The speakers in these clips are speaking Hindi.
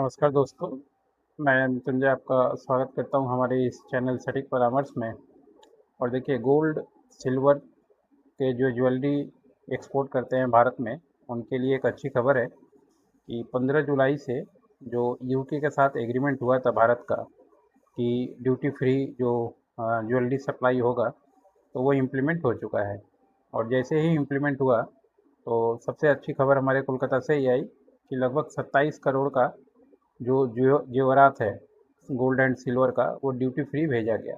नमस्कार दोस्तों, मैं मृत्युंजय आपका स्वागत करता हूं हमारे इस चैनल सटीक परामर्श में। और देखिए, गोल्ड, सिल्वर के जो ज्वेलरी एक्सपोर्ट करते हैं भारत में, उनके लिए एक अच्छी खबर है कि 15 जुलाई से जो यूके के साथ एग्रीमेंट हुआ था भारत का कि ड्यूटी फ्री जो ज्वेलरी सप्लाई होगा, तो वो इम्प्लीमेंट हो चुका है। और जैसे ही इम्प्लीमेंट हुआ, तो सबसे अच्छी खबर हमारे कोलकाता से ही आई कि लगभग 27 करोड़ का जो जेवरात है गोल्ड एंड सिल्वर का, वो ड्यूटी फ्री भेजा गया।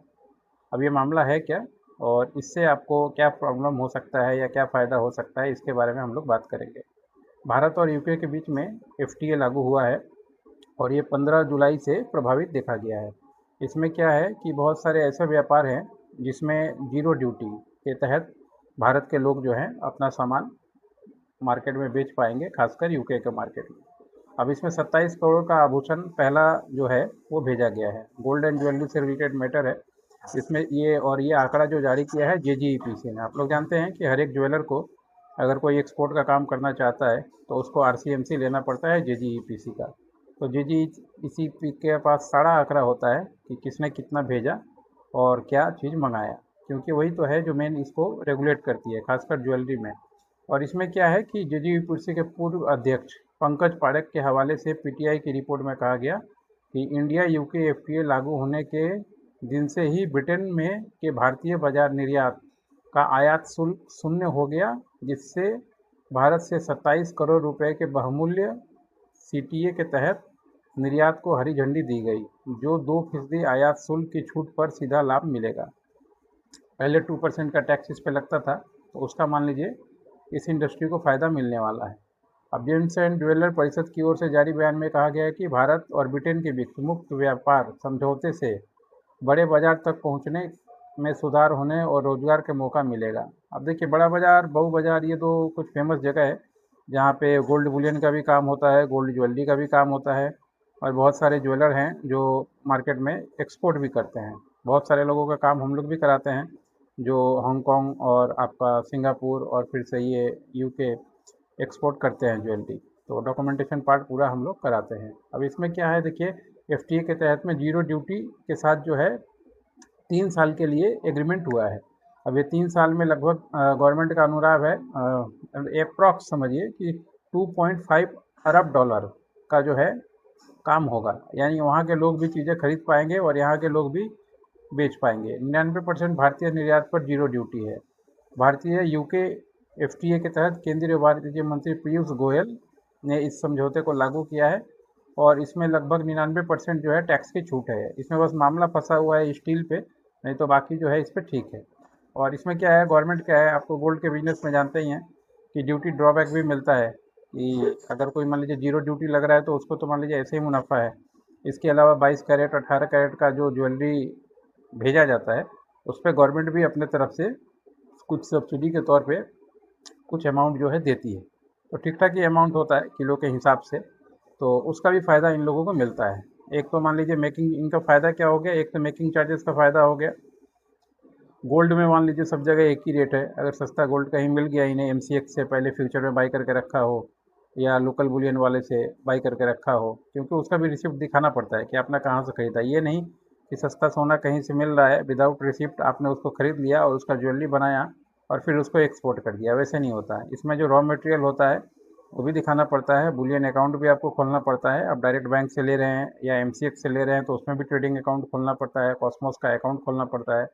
अब ये मामला है क्या, और इससे आपको क्या प्रॉब्लम हो सकता है या क्या फ़ायदा हो सकता है, इसके बारे में हम लोग बात करेंगे। भारत और यूके के बीच में एफटीए लागू हुआ है और ये 15 जुलाई से प्रभावित देखा गया है। इसमें क्या है कि बहुत सारे ऐसे व्यापार हैं जिसमें जीरो ड्यूटी के तहत भारत के लोग जो हैं अपना सामान मार्केट में बेच पाएंगे, खासकर यूके के मार्केट में। अब इसमें 27 करोड़ का आभूषण पहला जो है वो भेजा गया है। गोल्ड एंड ज्वेलरी से रिलेटेड मैटर है इसमें ये आंकड़ा जो जारी किया है जेजीईपीसी ने। आप लोग जानते हैं कि हर एक ज्वेलर को अगर कोई एक्सपोर्ट का काम करना चाहता है तो उसको आरसीएमसी लेना पड़ता है जेजीईपीसी का। तो जेजीईपीसी के पास सारा आंकड़ा होता है कि किसने कितना भेजा और क्या चीज़ मंगाया, क्योंकि वही तो है जो मेन इसको रेगुलेट करती है, खासकर ज्वेलरी में। और इसमें क्या है कि जेजीईपीसी के पूर्व अध्यक्ष पंकज पारेख के हवाले से पीटीआई की रिपोर्ट में कहा गया कि इंडिया यूके एफटीए लागू होने के दिन से ही ब्रिटेन में के भारतीय बाजार निर्यात का आयात शुल्क शून्य हो गया, जिससे भारत से 27 करोड़ रुपए के बहुमूल्य सीटीए के तहत निर्यात को हरी झंडी दी गई, जो 2% आयात शुल्क की छूट पर सीधा लाभ मिलेगा। पहले 2% का टैक्स इस पे लगता था, तो उसका मान लीजिए इस इंडस्ट्री को फ़ायदा मिलने वाला है। अब जेम्स एंड ज्वेलर परिषद की ओर से जारी बयान में कहा गया है कि भारत और ब्रिटेन के बीच मुक्त व्यापार समझौते से बड़े बाजार तक पहुंचने में सुधार होने और रोजगार के मौका मिलेगा। अब देखिए, बड़ा बाजार, बऊ बाजार, ये तो कुछ फेमस जगह है जहाँ पे गोल्ड बुलियन का भी काम होता है, गोल्ड ज्वेलरी का भी काम होता है, और बहुत सारे ज्वेलर हैं जो मार्केट में एक्सपोर्ट भी करते हैं। बहुत सारे लोगों का काम हम लोग भी कराते हैं जो हांगकांग और आपका सिंगापुर और फिर से ये यूके एक्सपोर्ट करते हैं ज्वेलरी। तो डॉक्यूमेंटेशन पार्ट पूरा हम लोग कराते हैं। अब इसमें क्या है, देखिए, एफटीए के तहत में जीरो ड्यूटी के साथ जो है 3 साल के लिए एग्रीमेंट हुआ है। अब ये 3 साल में लगभग गवर्नमेंट का अनुराग है, अप्रॉक्स समझिए कि 2.5 अरब डॉलर का जो है काम होगा। यानी वहाँ के लोग भी चीज़ें खरीद पाएंगे और यहाँ के लोग भी बेच पाएंगे। 99% भारतीय निर्यात पर जीरो ड्यूटी है। भारतीय यूके एफटीए के तहत केंद्रीय वाणिज्य मंत्री पीयूष गोयल ने इस समझौते को लागू किया है और इसमें लगभग 99% जो है टैक्स की छूट है। इसमें बस मामला फंसा हुआ है स्टील पे, नहीं तो बाकी जो है इस पर ठीक है। और इसमें क्या है, गवर्नमेंट क्या है, आपको गोल्ड के बिजनेस में जानते ही हैं कि ड्यूटी ड्रॉबैक भी मिलता है कि अगर कोई मान लीजिए जीरो ड्यूटी लग रहा है तो उसको तो मान लीजिए ऐसे ही मुनाफा है। इसके अलावा 22 कैरेट 18 कैरेट का जो ज्वेलरी भेजा जाता है, उस पर गवर्नमेंट भी अपने तरफ से कुछ सब्सिडी के तौर पे कुछ अमाउंट जो है देती है। तो ठीक ठाक ही अमाउंट होता है किलो के हिसाब से, तो उसका भी फ़ायदा इन लोगों को मिलता है। एक तो मान लीजिए मेकिंग, इनका फ़ायदा क्या हो गया, एक तो मेकिंग चार्जेस का फ़ायदा हो गया। गोल्ड में मान लीजिए सब जगह एक ही रेट है, अगर सस्ता गोल्ड कहीं मिल गया इन्हें एमसीएक्स से पहले फ्यूचर में बाई करके रखा हो या लोकल बुलियन वाले से बाई करके रखा हो, क्योंकि उसका भी रिसिप्ट दिखाना पड़ता है कि आपने कहाँ से ख़रीदा। ये नहीं कि सस्ता सोना कहीं से मिल रहा है, विदाउट रिसिप्ट आपने उसको ख़रीद लिया और उसका ज्वेलरी बनाया और फिर उसको एक्सपोर्ट कर दिया, वैसे नहीं होता है। इसमें जो रॉ मटेरियल होता है वो भी दिखाना पड़ता है, बुलियन अकाउंट भी आपको खोलना पड़ता है। आप डायरेक्ट बैंक से ले रहे हैं या एमसीएक्स से ले रहे हैं तो उसमें भी ट्रेडिंग अकाउंट खोलना पड़ता है, कॉस्मोस का अकाउंट खोलना पड़ता है।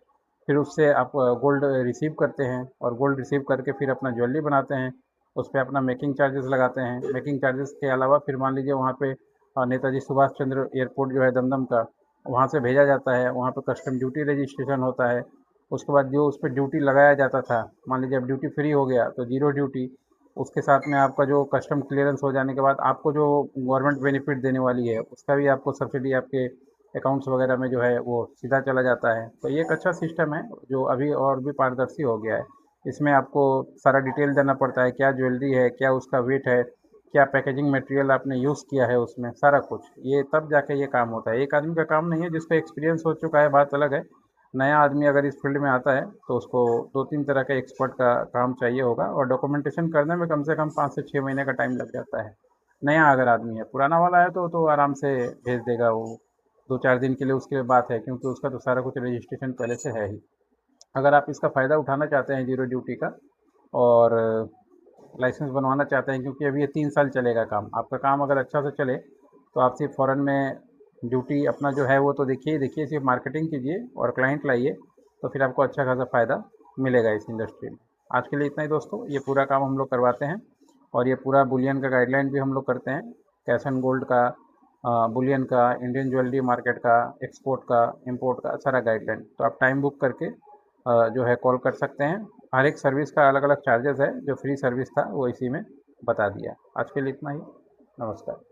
फिर उससे आप गोल्ड रिसीव करते हैं और गोल्ड रिसीव करके फिर अपना ज्वेलरी बनाते हैं, उस पर अपना मेकिंग चार्जेस लगाते हैं। मेकिंग चार्जेस के अलावा फिर मान लीजिए वहाँ पे नेताजी सुभाष चंद्र एयरपोर्ट जो है दमदम का, वहाँ से भेजा जाता है, वहाँ पे कस्टम ड्यूटी रजिस्ट्रेशन होता है। उसके बाद जो उस पर ड्यूटी लगाया जाता था, मान लीजिए अब ड्यूटी फ्री हो गया तो जीरो ड्यूटी, उसके साथ में आपका जो कस्टम क्लियरेंस हो जाने के बाद आपको जो गवर्नमेंट बेनिफिट देने वाली है उसका भी आपको सब्सिडी आपके अकाउंट्स वगैरह में जो है वो सीधा चला जाता है। तो ये एक अच्छा सिस्टम है जो अभी और भी पारदर्शी हो गया है। इसमें आपको सारा डिटेल देना पड़ता है, क्या ज्वेलरी है, क्या उसका वेट है, क्या पैकेजिंग मटेरियल आपने यूज़ किया है उसमें, सारा कुछ। ये तब जाके ये काम होता है। एक आदमी का काम नहीं है, जिसको एक्सपीरियंस हो चुका है बात अलग है। नया आदमी अगर इस फील्ड में आता है तो उसको 2-3 तरह के एक्सपर्ट का काम चाहिए होगा और डॉक्यूमेंटेशन करने में कम से कम 5 से 6 महीने का टाइम लग जाता है। नया अगर आदमी है, पुराना वाला है तो आराम से भेज देगा वो, 2-4 दिन के लिए उसके लिए बात है, क्योंकि उसका तो सारा कुछ रजिस्ट्रेशन पहले से है ही। अगर आप इसका फ़ायदा उठाना चाहते हैं ज़ीरो ड्यूटी का, और लाइसेंस बनवाना चाहते हैं, क्योंकि अभी ये 3 साल चलेगा काम, आपका काम अगर अच्छा से चले तो आप सिर्फ फ़ॉरेन में ड्यूटी अपना जो है वो तो देखिए ही देखिए, सिर्फ मार्केटिंग कीजिए और क्लाइंट लाइए, तो फिर आपको अच्छा खासा फ़ायदा मिलेगा इस इंडस्ट्री में। आज के लिए इतना ही दोस्तों, ये पूरा काम हम लोग करवाते हैं, और ये पूरा बुलियन का गाइडलाइन भी हम लोग करते हैं, कैश एंड गोल्ड का, बुलियन का, इंडियन ज्वेलरी मार्केट का, एक्सपोर्ट का, इंपोर्ट का सारा गाइडलाइन। तो आप टाइम बुक करके जो है कॉल कर सकते हैं। हर एक सर्विस का अलग अलग चार्जेस है, जो फ्री सर्विस था वो इसी में बता दिया। आज के लिए इतना ही। नमस्कार।